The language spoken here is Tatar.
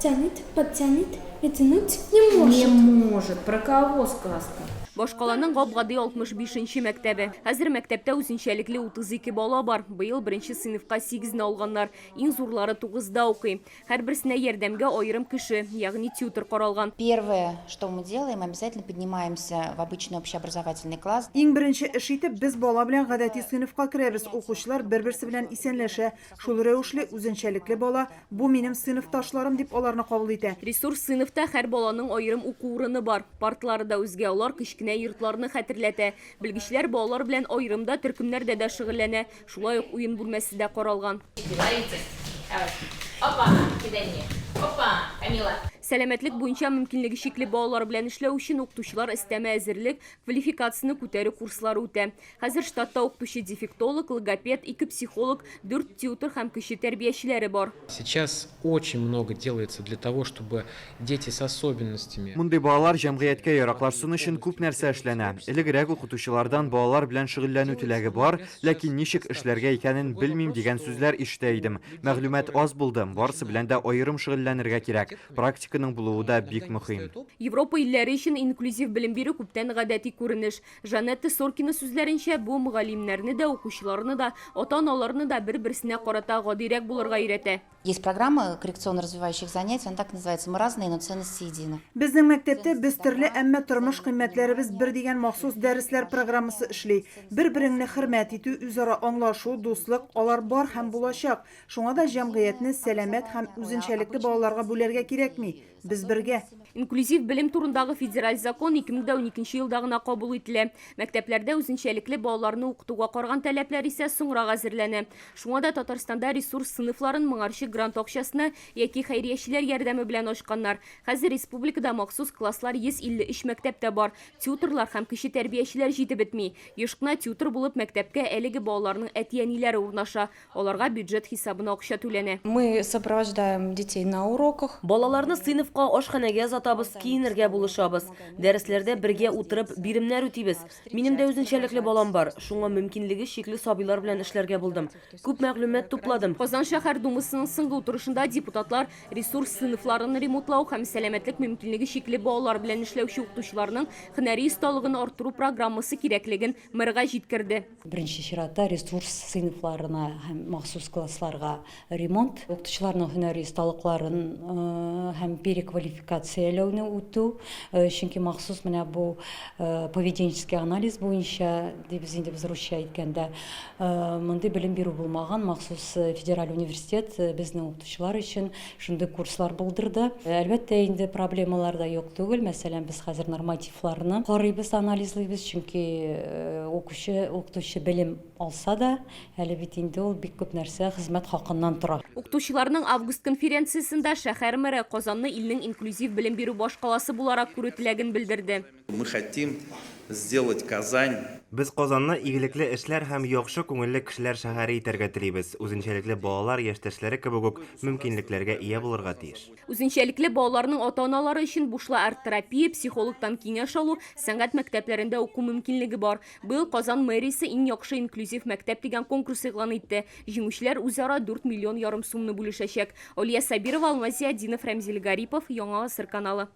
Подтянет, вытянуть не может. Не может. Про кого сказка? Башкаланың Габгады 65-нче мәктәбе. Хәзер мәктәптә үзенчәлекле 32 бала бар. Быел беренче сыйныфка 8-не алганнар. Иң зурлары 9-да укый. Һәрберсенә ярдәмгә аерым кеше, ягъни тьютер каралган. Первое, что мы делаем, обязательно поднимаемся в обычный общеобразовательный класс. Иң беренче эш итеп без бала белән гадәти сыйныфка керәбез. Укучылар бер-берсе белән исәнләшә. Шул рәвешле үзенчәлекле бала бу минем сыйныфташларым дип аларны кабул итә. Ресурс сыйныфта һәр баланың аерым уку урыны бар. Партлары да үзгә, алар кечкенә йортларны хәтерләтә. Белгечләр балалар белән аерымда төркемнәрдә дә шөгыльләнә. Шулай ук уен бүлмәсе дә каралган. Опа, кидание. Опа, Камила. Сәламәтлек буенча мөмкинлеге шикле балалар белән эшләү өчен укытучылар өстәмә әзерлек, квалификацияны күтәрү курслары үтә. Хәзер штатта укытучы дефектолог, логопед, 2 психолог, 4 тьютер һәм кеше тәрбиячеләре бар. Сейчас очень много делается для того, чтобы дети с особенностями. Мондый балалар җәмгыятькә яраклашсын өчен күп нәрсә эшләнә. Элегрәк укытучылардан балалар белән шөгыльләнү теләге бар, ләкин ничек эшләргә икәнен белмим дигән сүзләр ишетә идем. Мәгълүмат аз булды, барысы белән дә аерым шөгыльләнергә кирәк. Практиканың булуы да бик мөһим. Европа илләре өчен инклюзив белем бирү күптән гадәти күренеш. Жанетта Соркина сүзләренчә, бу мөгаллимнәрне дә, укучыларны да, ата-аналарны да бер-берсенә карата гадирәк булырга өйрәтә. Есть программа коррекционно-развивающих занятий, она так называется. Мы разные, но ценности едины. Безнең мәктәптә без төрле, әмма тормыш кыйммәтләребез бер дигән махсус дәресләр программасы эшли. Бер-береңне хөрмәт итү, үзара аңлашу, дуслык, алар бар һәм булачак. Шуңа да җәмгыятьне сәламәт һәм үзенчәлекле балаларга бүләргә кирәкми. Без бергә. Инклюзив белем турындагы федераль закон 2012 елда гына кабул ителә. Мәктәпләрдә үзенчәлекле балаларны укытуга караган таләпләр исә соңрак әзерләнә. Шуңа да Татарстанда ресурс сыйныфларын моңарчы грант акчасына яки хәйриячеләр ярдәме белән ачканнар. Хәзер республикада махсус класслар 153 мәктәптә бар. Тьютерлар һәм кеше тәрбиячеләр җитеп бетми. Еш кына тьютер булып мәктәпкә әлеге балаларның әти-әниләре урнаша. Аларга бюджет хисабына акча түләнә. Мы сопровождаем детей на уроках. Балаларны сыйныфка ашханәгә затабыз, киенергә булышабыз. Дәресләрдә бергә утырып биремнәр үтибез. Минем дә үзенчәлекле балам бар. Шуңа мөмкинлеге шикле сабыйлар белән эшләргә булдым. Күп мәгълүмат тупладым. Казан шәһәр думасының соңгы утырышында депутатлар ресурс сыйныфларын ремонтлау һәм сәламәтлек мөмкинлеге шикле балалар белән эшләүче укытучыларның һөнәри осталыгын арттыру программасы кирәклеген мэрга җиткерде. Беренче чиратта ресурс сыйныфларына һәм махсус классларга ремонт, укытучыларның һөнәри осталыкларын һәм переквалификацияләүне үтү, чөнки махсус менә бу поведенческий анализ буенча без русча әйткәндә мондый белем бирү булмаган махсус федераль университет безнең укытучылар өчен шундый курслар булдырды. Әлбәттә инде проблемалар да юк түгел. Мәсәлән, без хәзер нормативларны карыйбыз, анализлыйбыз, чөнки укытучы белем алса да, әле бит инде ул бик күп нәрсә хезмәт хакыннан тора. Укытучыларның август конференциясендә шәһәр мэры Казанны илнең инклюзив белем бирү башкаласы буларак күрү теләген белдерде. Мы хотим сделать Казань. Без Казанны игелекле эшләр һәм яхшы күңелле кешеләр шәһәре итәргә телибез. Үзенчәлекле балалар яшьтәшләре кебек үк мөмкинлекләргә ия булырга тиеш. Үзенчәлекле балаларның ата-аналары өчен бушлы арт-терапия, психологтан киңәш алу, сәнгать мәктәпләрендә уку мөмкинлеге бар. Быел Казан мэриясе иң яхшы инклюзив мәктәп дигән конкурс игълан итте. Җиңүчеләр үзара 4 миллион ярым сумны бүлешәчәк. Олия Сабирова, Алмазия Динов, Рәмзил Гарипов, Яңа Гасыр каналы.